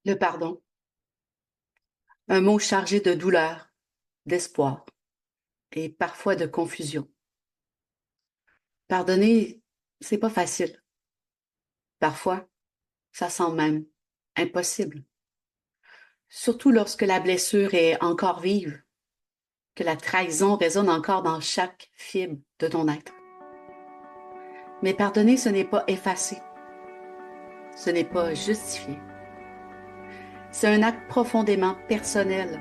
Le pardon, un mot chargé de douleur, d'espoir et parfois de confusion. Pardonner, c'est pas facile. Parfois, ça semble même impossible. Surtout lorsque la blessure est encore vive, que la trahison résonne encore dans chaque fibre de ton être. Mais pardonner, ce n'est pas effacer, ce n'est pas justifier. C'est un acte profondément personnel,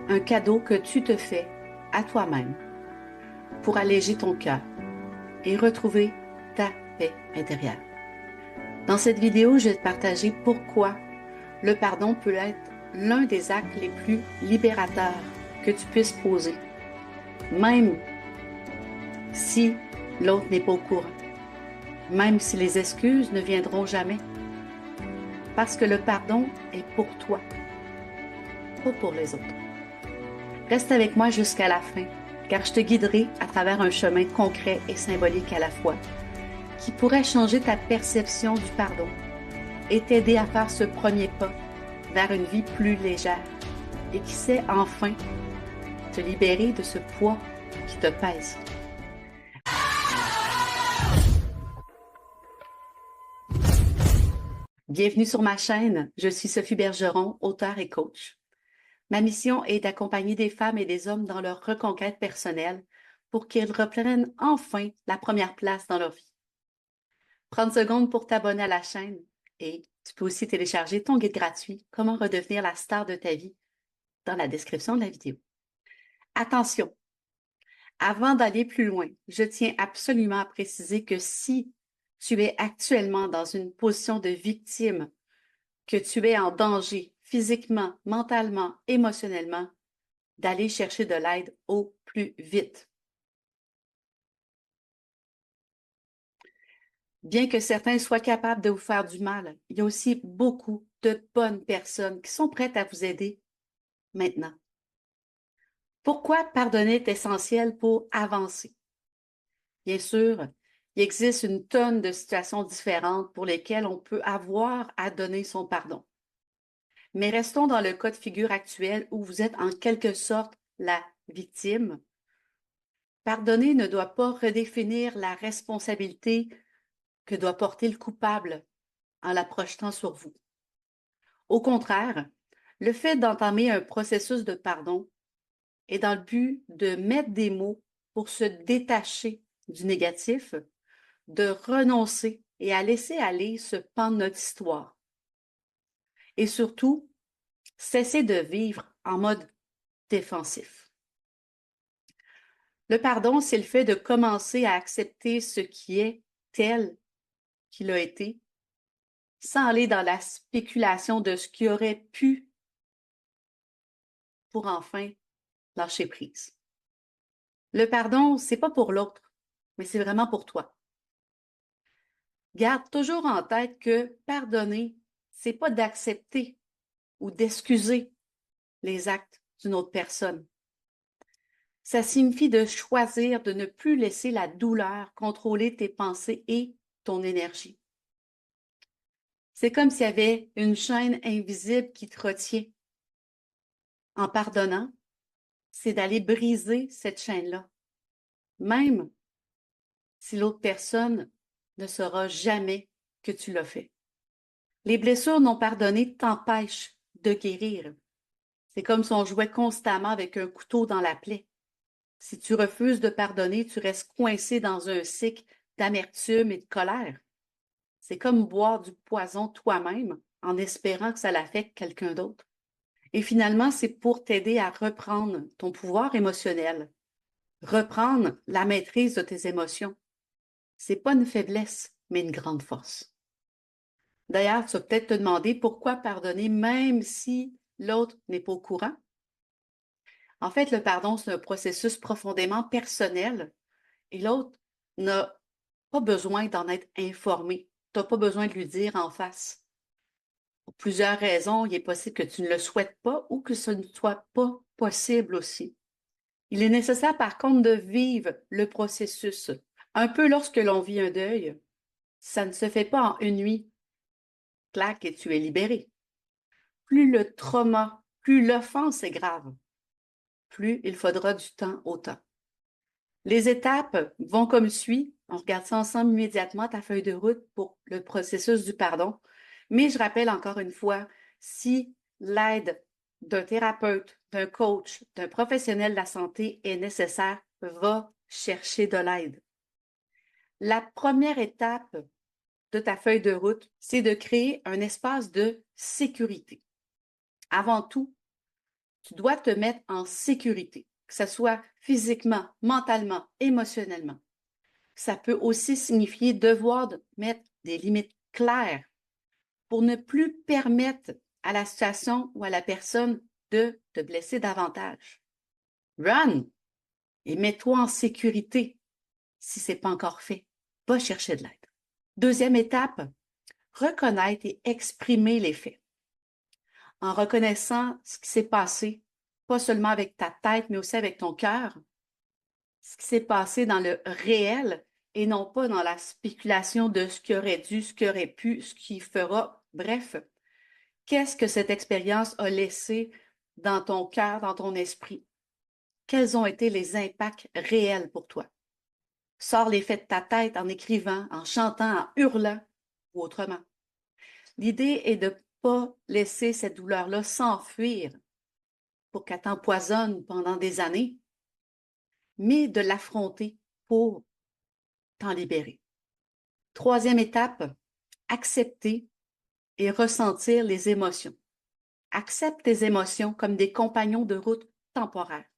un cadeau que tu te fais à toi-même pour alléger ton cœur et retrouver ta paix intérieure. Dans cette vidéo, je vais te partager pourquoi le pardon peut être l'un des actes les plus libérateurs que tu puisses poser, même si l'autre n'est pas au courant, même si les excuses ne viendront jamais, parce que le pardon est pour toi, pas pour les autres. Reste avec moi jusqu'à la fin, car je te guiderai à travers un chemin concret et symbolique à la fois, qui pourrait changer ta perception du pardon et t'aider à faire ce premier pas vers une vie plus légère et qui sait enfin te libérer de ce poids qui te pèse. Bienvenue sur ma chaîne. Je suis Sophie Bergeron, auteure et coach. Ma mission est d'accompagner des femmes et des hommes dans leur reconquête personnelle pour qu'ils reprennent enfin la première place dans leur vie. Prends une seconde pour t'abonner à la chaîne et tu peux aussi télécharger ton guide gratuit Comment redevenir la star de ta vie dans la description de la vidéo. Attention, avant d'aller plus loin, je tiens absolument à préciser que si tu es actuellement dans une position de victime, que tu es en danger physiquement, mentalement, émotionnellement, d'aller chercher de l'aide au plus vite. Bien que certains soient capables de vous faire du mal, il y a aussi beaucoup de bonnes personnes qui sont prêtes à vous aider maintenant. Pourquoi pardonner est essentiel pour avancer? Bien sûr, il existe une tonne de situations différentes pour lesquelles on peut avoir à donner son pardon. Mais restons dans le cas de figure actuel où vous êtes en quelque sorte la victime. Pardonner ne doit pas redéfinir la responsabilité que doit porter le coupable en la projetant sur vous. Au contraire, le fait d'entamer un processus de pardon est dans le but de mettre des mots pour se détacher du négatif, de renoncer et à laisser aller ce pan de notre histoire. Et surtout, cesser de vivre en mode défensif. Le pardon, c'est le fait de commencer à accepter ce qui est tel qu'il a été, sans aller dans la spéculation de ce qui aurait pu pour enfin lâcher prise. Le pardon, c'est pas pour l'autre, mais c'est vraiment pour toi. Garde toujours en tête que pardonner, c'est pas d'accepter ou d'excuser les actes d'une autre personne. Ça signifie de choisir de ne plus laisser la douleur contrôler tes pensées et ton énergie. C'est comme s'il y avait une chaîne invisible qui te retient. En pardonnant, c'est d'aller briser cette chaîne-là, même si l'autre personne ne saura jamais que tu l'as fait. Les blessures non pardonnées t'empêchent de guérir. C'est comme si on jouait constamment avec un couteau dans la plaie. Si tu refuses de pardonner, tu restes coincé dans un cycle d'amertume et de colère. C'est comme boire du poison toi-même en espérant que ça l'affecte quelqu'un d'autre. Et finalement, c'est pour t'aider à reprendre ton pouvoir émotionnel, reprendre la maîtrise de tes émotions. C'est pas une faiblesse, mais une grande force. D'ailleurs, tu vas peut-être te demander pourquoi pardonner même si l'autre n'est pas au courant. En fait, le pardon, c'est un processus profondément personnel et l'autre n'a pas besoin d'en être informé. Tu n'as pas besoin de lui dire en face. Pour plusieurs raisons, il est possible que tu ne le souhaites pas ou que ce ne soit pas possible aussi. Il est nécessaire, par contre, de vivre le processus. Un peu lorsque l'on vit un deuil, ça ne se fait pas en une nuit. Clac et tu es libéré. plus le trauma, plus l'offense est grave, plus il faudra du temps au temps. Les étapes vont comme suit. On regarde ça ensemble immédiatement, ta feuille de route pour le processus du pardon. Mais je rappelle encore une fois, si l'aide d'un thérapeute, d'un coach, d'un professionnel de la santé est nécessaire, va chercher de l'aide. La première étape de ta feuille de route, c'est de créer un espace de sécurité. Avant tout, tu dois te mettre en sécurité, que ce soit physiquement, mentalement, émotionnellement. Ça peut aussi signifier devoir mettre des limites claires pour ne plus permettre à la situation ou à la personne de te blesser davantage. Run et mets-toi en sécurité si ce n'est pas encore fait. Va chercher de l'aide. Deuxième étape, reconnaître et exprimer les faits. En reconnaissant ce qui s'est passé, pas seulement avec ta tête, mais aussi avec ton cœur, ce qui s'est passé dans le réel et non pas dans la spéculation de ce qui aurait dû, ce qui aurait pu, ce qui fera. Bref, qu'est-ce que cette expérience a laissé dans ton cœur, dans ton esprit? Quels ont été les impacts réels pour toi? Sors les faits de ta tête en écrivant, en chantant, en hurlant ou autrement. L'idée est de ne pas laisser cette douleur-là s'enfuir pour qu'elle t'empoisonne pendant des années, mais de l'affronter pour t'en libérer. Troisième étape, accepter et ressentir les émotions. Accepte tes émotions comme des compagnons de route temporaires.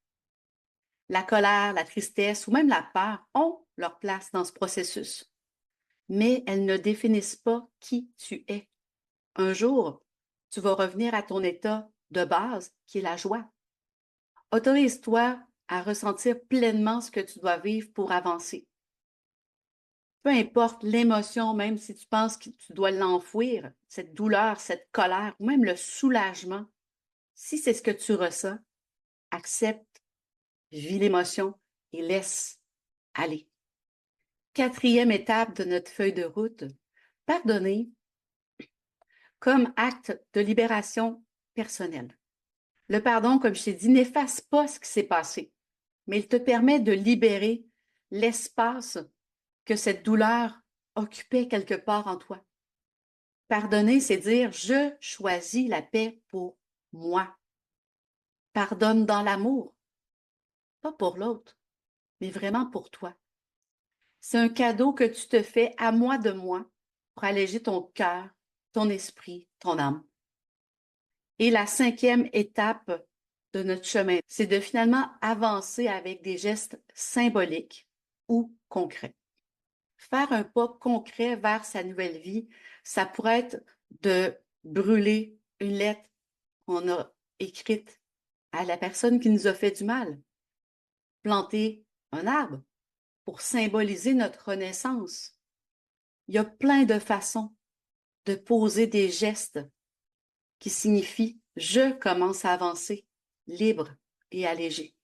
La colère, la tristesse ou même la peur ont leur place dans ce processus, mais elles ne définissent pas qui tu es. Un jour, tu vas revenir à ton état de base, qui est la joie. Autorise-toi à ressentir pleinement ce que tu dois vivre pour avancer. Peu importe l'émotion, même si tu penses que tu dois l'enfouir, cette douleur, cette colère, ou même le soulagement, si c'est ce que tu ressens, accepte, vis l'émotion et laisse aller. Quatrième étape de notre feuille de route, pardonner comme acte de libération personnelle. Le pardon, comme je t'ai dit, n'efface pas ce qui s'est passé, mais il te permet de libérer l'espace que cette douleur occupait quelque part en toi. Pardonner, c'est dire je choisis la paix pour moi. Pardonne dans l'amour, pas pour l'autre, mais vraiment pour toi. C'est un cadeau que tu te fais à moi de moi pour alléger ton cœur, ton esprit, ton âme. Et la cinquième étape de notre chemin, c'est de finalement avancer avec des gestes symboliques ou concrets. Faire un pas concret vers sa nouvelle vie, ça pourrait être de brûler une lettre qu'on a écrite à la personne qui nous a fait du mal, planter un arbre pour symboliser notre renaissance. Il y a plein de façons de poser des gestes qui signifient je commence à avancer, libre et allégé.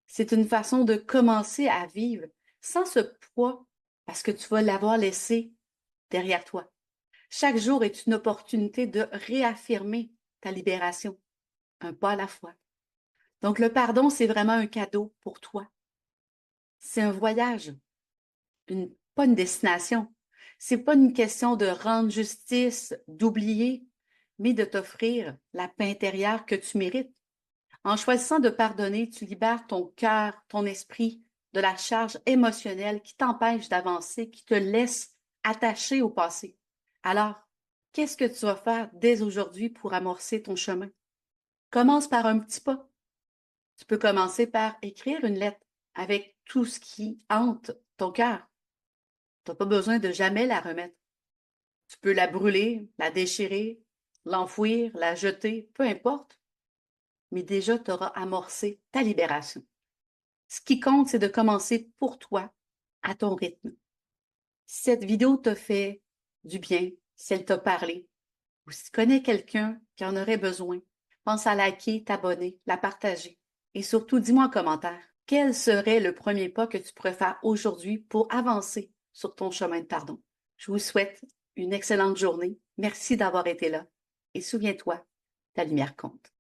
C'est une façon de commencer à vivre sans ce poids parce que tu vas l'avoir laissé derrière toi. Chaque jour est une opportunité de réaffirmer ta libération, un pas à la fois. Donc le pardon, c'est vraiment un cadeau pour toi. C'est un voyage, pas une destination. C'est pas une question de rendre justice, d'oublier, mais de t'offrir la paix intérieure que tu mérites. En choisissant de pardonner, tu libères ton cœur, ton esprit de la charge émotionnelle qui t'empêche d'avancer, qui te laisse attaché au passé. Alors, qu'est-ce que tu vas faire dès aujourd'hui pour amorcer ton chemin? Commence par un petit pas. Tu peux commencer par écrire une lettre avec tout ce qui hante ton cœur. Tu n'as pas besoin de jamais la remettre. Tu peux la brûler, la déchirer, l'enfouir, la jeter, peu importe. Mais déjà, tu auras amorcé ta libération. Ce qui compte, c'est de commencer pour toi, à ton rythme. Si cette vidéo t'a fait du bien, si elle t'a parlé, ou si tu connais quelqu'un qui en aurait besoin, pense à liker, t'abonner, la partager. Et surtout, dis-moi en commentaire, quel serait le premier pas que tu pourrais faire aujourd'hui pour avancer sur ton chemin de pardon? Je vous souhaite une excellente journée. Merci d'avoir été là. Et souviens-toi, ta lumière compte.